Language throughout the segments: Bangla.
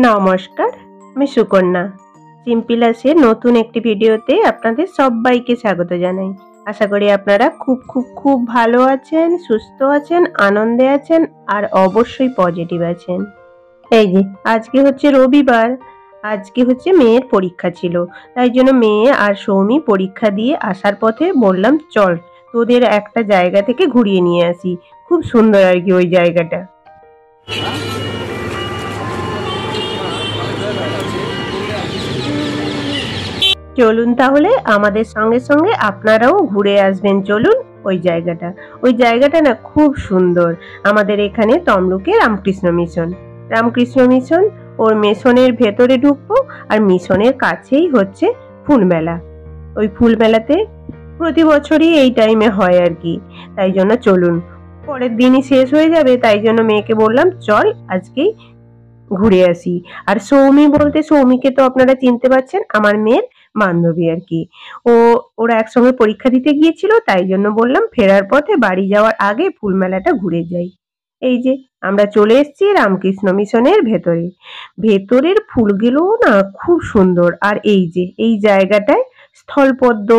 নমস্কার, আমি সুকন্যা। সিম্পল আসে নতুন একটি ভিডিওতে আপনাদের সবাইকে স্বাগত জানাই। আশা করি আপনারা খুব খুব খুব ভালো আছেন, সুস্থ আছেন, আনন্দে আছেন আর অবশ্যই পজিটিভ আছেন। এই যে আজকে হচ্ছে রবিবার, আজকে হচ্ছে মেয়ের পরীক্ষা ছিল, তাই জন্য মেয়ে আর সৌমি পরীক্ষা দিয়ে আসার পথে বললাম চল তোদের একটা জায়গা থেকে ঘুরিয়ে নিয়ে আসি। খুব সুন্দর আর কি ওই জায়গাটা। চলুন তাহলে আমাদের সঙ্গে সঙ্গে আপনারাও ঘুরে আসবেন। চলুন ওই জায়গাটা না খুব সুন্দর। আমাদের এখানে তমলুকে রামকৃষ্ণ মিশন ওর মিশনের ভেতরে ঢুকবো আর মিশনের কাছেই হচ্ছে ফুল মেলা। ওই ফুল মেলাতে প্রতি বছরই এই টাইমে হয় আর কি, তাই জন্য চলুন, পরের দিনই শেষ হয়ে যাবে, তাই জন্য মেয়েকে বললাম চল আজকেই ঘুরে আসি। আর সৌমিকে তো আপনারা চিনতে পারছেন, আমার মেয়ের বান্ধবী আর কি। ওরা একসঙ্গে পরীক্ষা দিতে গিয়েছিল, তাই জন্য বললাম ফেরার পথে বাড়ি যাওয়ার আগে ফুল মেলাটা ঘুরে যাই। এই যে আমরা চলে এসেছি রামকৃষ্ণ মিশনের ভেতরের ফুলগুলো না খুব সুন্দর। আর এই যে এই জায়গাটায় স্থলপদ্ম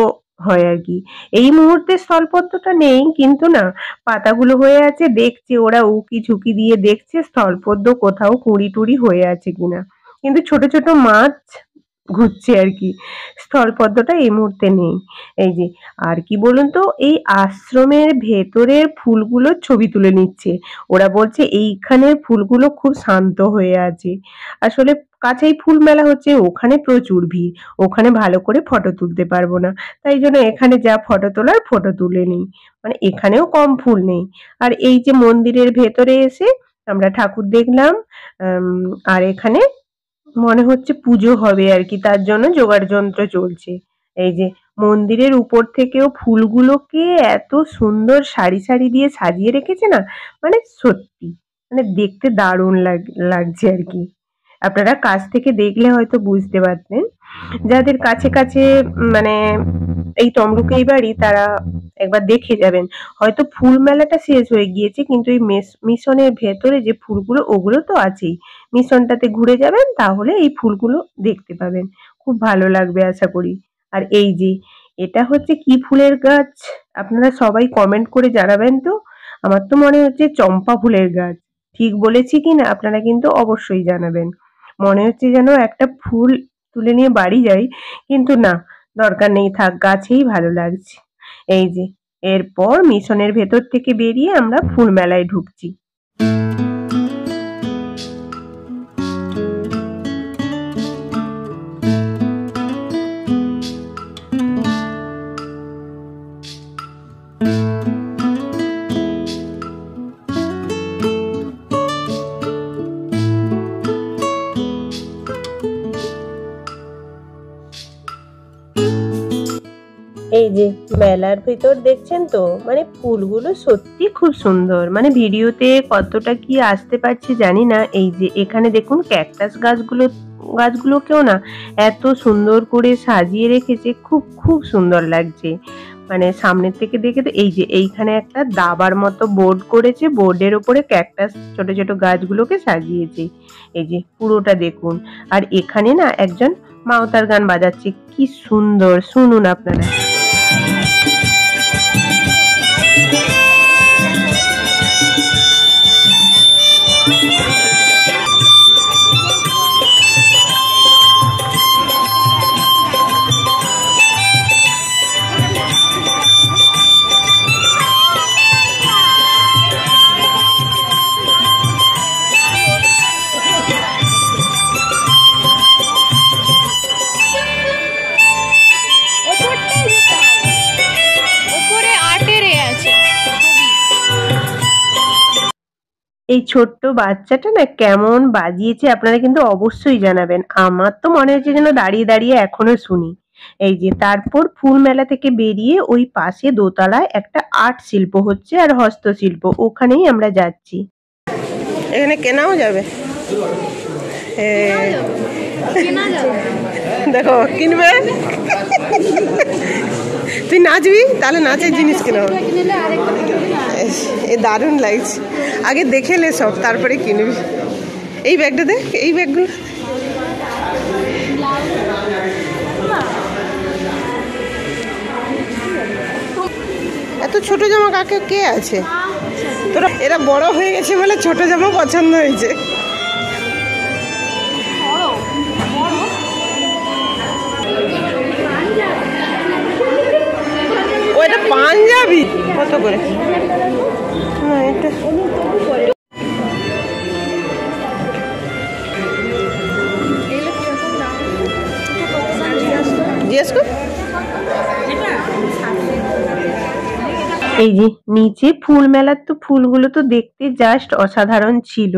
হয় আর কি। এই মুহূর্তে স্থলপদ্মটা নেই, কিন্তু না পাতাগুলো হয়ে আছে, দেখছে ওরা উকি ঝুঁকি দিয়ে দেখছে স্থলপদ্ম কোথাও কুঁড়ি টুড়ি হয়ে আছে কিনা, কিন্তু ছোট ছোট মাছ ঘুরছে আর কি। স্থলপদ্মটা এই মুহূর্তে নেই। এই যে আর কি বলুন তো, এই আশ্রমের ভেতরের ফুলগুলো ছবি তুলে নিচ্ছে। ওরা বলছে এইখানের ফুলগুলো খুব শান্ত হয়ে আছে। আসলে কাছেই ফুল মেলা হচ্ছে, ওখানে প্রচুর ভিড়, ওখানে ভালো করে ফটো তুলতে পারবো না, তাই জন্য এখানে যা ফটো তোলার ফটো তুলে নিই। মানে এখানেও কম ফুল নেই। আর এই যে মন্দিরের ভেতরে এসে আমরা ঠাকুর দেখলাম, আর এখানে মনে হচ্ছে পুজো হবে আর কি, তার জন্য জোগাড় যন্ত্র চলছে। এই যে মন্দিরের উপর থেকেও ফুলগুলোকে এত সুন্দর সারি সারি দিয়ে সাজিয়ে রেখেছে না, মানে সত্যি মানে দেখতে দারুণ লাগছে আর কি। আপনারা কাছ থেকে দেখলে হয়তো বুঝতে পারতেন। যাদের কাছে কাছে মানে এই তমলুকেই বাড়ি, তারা একবার দেখে যাবেন। হয়তো ফুল মেলাটা শেষ হয়ে গিয়েছে, কিন্তু এই মিশনের ভেতরে যে ফুলগুলো ওগুলো তো আছেই। মিশনটাতে ঘুরে যাবেন, তাহলে এই ফুলগুলো দেখতে পাবেন, খুব ভালো লাগবে আশা করি। আর এই যে এটা হচ্ছে কি ফুলের গাছ, আপনারা সবাই কমেন্ট করে জানাবেন তো। আমার তো মনে হচ্ছে চম্পা ফুলের গাছ, ঠিক বলেছি কিনা আপনারা কিন্তু অবশ্যই জানাবেন। মনে হচ্ছে যেন একটা ফুল তুলে নিয়ে বাড়ি যাই, কিন্তু না, দরকার নেই, থাক, গাছেই ভালো লাগছে। এই যে এরপর মিশনের ভেতর থেকে বেরিয়ে আমরা ফুল মেলায় ঢুকছি। এই যে মেলার ভিতর দেখছেন তো, মানে ফুলগুলো সত্যি খুব সুন্দর, মানে ভিডিওতে কতটা কি আসতে পারছে জানি না। এই যে এখানে দেখুন ক্যাকটাস গাছগুলোকেও না এত সুন্দর করে সাজিয়ে রেখেছে, খুব খুব সুন্দর লাগছে। মানে সামনের থেকে দেখে তো এই যে এইখানে একটা দাবার মতো বোর্ড করেছে, বোর্ডের ওপরে ক্যাকটাস ছোট ছোট গাছগুলোকে সাজিয়েছে। এই যে পুরোটা দেখুন। আর এখানে না একজন মাওতার গান বাজাচ্ছে, কি সুন্দর, শুনুন আপনারা। এই ছোট্ট বাচ্চাটা না কেমন বাজিয়েছে আপনারা কিন্তু অবশ্যই জানাবেন। আমার তো মনে হচ্ছে যেন দাঁড়িয়ে দাঁড়িয়ে এখনো শুনি। এই যে তারপর ফুল মেলা থেকে বেরিয়ে ওই পাশে দোতলায় একটা আর্ট শিল্প হচ্ছে আর হস্তশিল্প, ওখানেই আমরা যাচ্ছি। এখানে কেনাও যাবে, দেখো কিনবে। তুই নাচবি, তাহলে নাচের জিনিস কিনে হবে। এ দারুণ লাগছে, আগে দেখে নে সব, তারপরে কিনবি। এই ব্যাগটা দেখ, এই ব্যাগগুলো এত ছোট জামা কাকে কে আছে? তোরা এরা বড় হয়ে গেছে বলে ছোট জামা পছন্দ হয়েছে। ওইটা পাঞ্জাবি কত করে? না এটা জিজ্ঞেস কর। এই যে নিচে ফুল মেলার তো ফুলগুলো তো দেখতে জাস্ট অসাধারণ ছিল,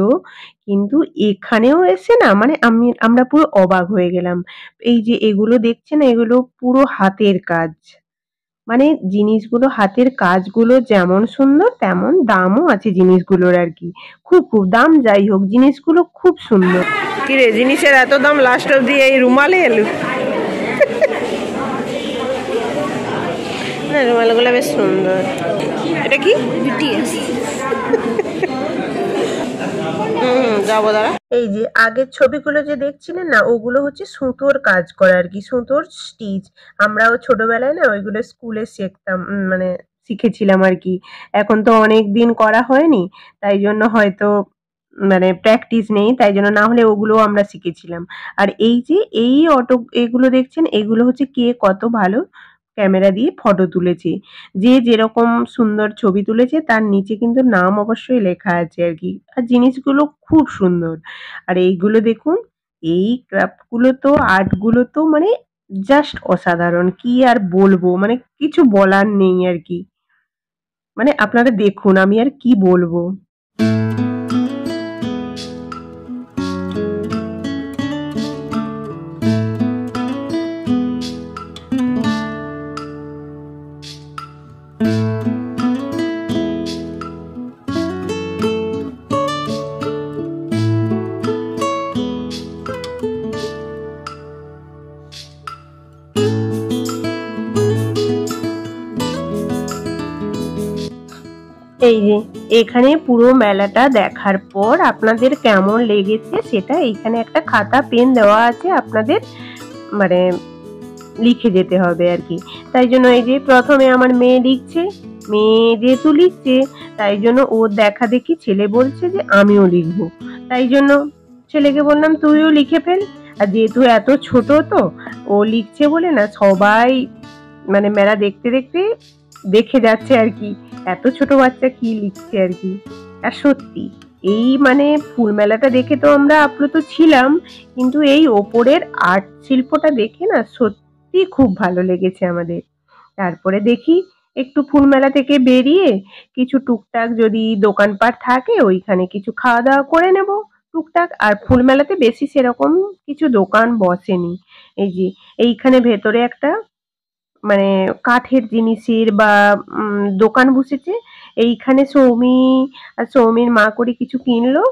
কিন্তু এখানেও এসে না মানে আমরা পুরো অবাক হয়ে গেলাম। এই যে এগুলো দেখছেন, এগুলো পুরো হাতের কাজ, মানে জিনিসগুলো হাতের কাজগুলো যেমন সুন্দর তেমন দামও আছে জিনিসগুলোর আর কি। খুব খুব দাম যাই হোক, জিনিসগুলো খুব সুন্দর। কিরে জিনিসের এত দাম, লাস্ট অব্দি এই রুমালে এলো। না রুমালগুলো বেশ সুন্দর। এটা কি? যাবো দাঁড়া। এই যে আগের ছবিগুলো যে দেখছিলেন না, ওগুলো হচ্ছে সুতোর কাজ করা আর কি, সুতোর স্টিচ। আমরাও ছোটবেলায় না ওইগুলো স্কুলে শিখতাম, মানে শিখেছিলাম আর কি। এখন তো অনেক দিন করা হয়নি, তাই জন্য হয়তো মানে প্র্যাকটিস নেই, তাই জন্য না হলে ওগুলো আমরা শিখেছিলাম। আর এই যে এই অটো এগুলো দেখছেন, এগুলো হচ্ছে কে কত ভালো ক্যামেরা দিয়ে ফটো তুলেছে, যে যেরকম সুন্দর ছবি তুলেছে তার নিচে কিন্তু নাম অবশ্যই লেখা আছে আর কি। আর জিনিসগুলো খুব সুন্দর। আর এইগুলো দেখুন, এই ক্রাফটগুলো তো আর্টগুলো তো মানে জাস্ট অসাধারণ, কি আর বলবো, মানে কিছু বলার নেই আর কি। মানে আপনারা দেখুন, আমি আর কি বলবো। এই যে এখানে পুরো মেলাটা দেখার পর আপনাদের কেমন লেগেছে সেটা এইখানে একটা খাতা পেন দেওয়া আছে, আপনাদের মানে লিখে যেতে হবে আর কি। তাই জন্য এই যে প্রথমে আমার মেয়ে লিখছে, মেয়ে যেহেতু লিখছে তাই জন্য ওর দেখা দেখি ছেলে বলছে যে আমিও লিখবো, তাই জন্য ছেলেকে বললাম তুইও লিখে ফেল। আর যেহেতু এত ছোট তো ও লিখছে বলে না সবাই মানে মেলা দেখতে দেখতে দেখে যাচ্ছে আর কি, এত ছোট বাচ্চা কি লিখছে আর কি। আর সত্যি এই মানে ফুল মেলাটা দেখে তো আমরা আপ্লুত ছিলাম, কিন্তু এই ওপরের আর্ট শিল্পটা দেখে না সত্যি খুব ভালো লেগেছে আমাদের। তারপরে দেখি একটু ফুল মেলা থেকে বেরিয়ে কিছু টুকটাক যদি দোকানপাট থাকে ওইখানে কিছু খাওয়া দাওয়া করে নেব টুকটাক। আর ফুল মেলাতে বেশি সেরকম কিছু দোকান বসেনি। এই যে এইখানে ভেতরে একটা মানে কাঠের জিনিসের বা দোকান বসেছে, এইখানে সৌমি আর সৌমির মা করে কিছু কিনলো।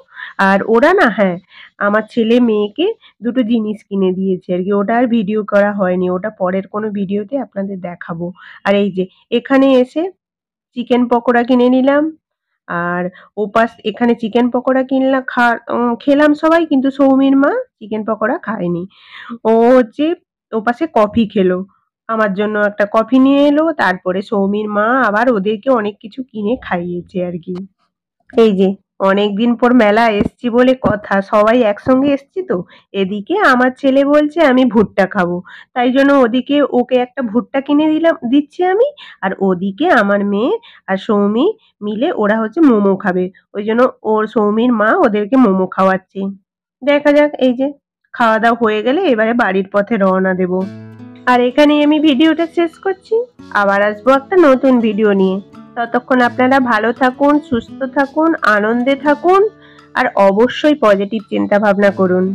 আর ওরা না, হ্যাঁ আমার ছেলে মেয়েকে দুটো জিনিস কিনে দিয়েছে আর কি, ওটা আর ভিডিও করা হয়নি, ওটা পরের কোনো ভিডিওতে আপনাদের দেখাবো। আর এই যে এখানে এসে চিকেন পকোড়া কিনে নিলাম, আর ওপাশ এখানে চিকেন পকোড়া কিনলাম, খেলাম সবাই, কিন্তু সৌমির মা চিকেন পকোড়া খায়নি, ও হচ্ছে ওপাশে কফি খেলো, আমার জন্য একটা কফি নিয়ে এলো। তারপরে সৌমির মা আবার ওদেরকে অনেক কিছু কিনে খাইয়েছে আর কি। এই যে অনেকদিন পর মেলা এসছি বলে কথা, সবাই একসঙ্গে এসছি তো। এদিকে আমার ছেলে বলছে আমি ভুট্টা খাবো, তাই জন্য ওদিকে ওকে একটা ভুট্টা কিনে দিচ্ছি আমি। আর ওদিকে আমার মেয়ে আর সৌমি মিলে ওরা হচ্ছে মোমো খাবে, ওই জন্য ওর সৌমির মা ওদেরকে মোমো খাওয়াচ্ছে। দেখা যাক, এই যে খাওয়া দাওয়া হয়ে গেলে এবারে বাড়ির পথে রওনা দেব। আর এখানেই আমি ভিডিওটা শেষ করছি, আবার আসবো একটা নতুন ভিডিও নিয়ে। ততক্ষণ আপনারা ভালো থাকুন, সুস্থ থাকুন, আনন্দে থাকুন, আর অবশ্যই পজিটিভ চিন্তা ভাবনা করুন।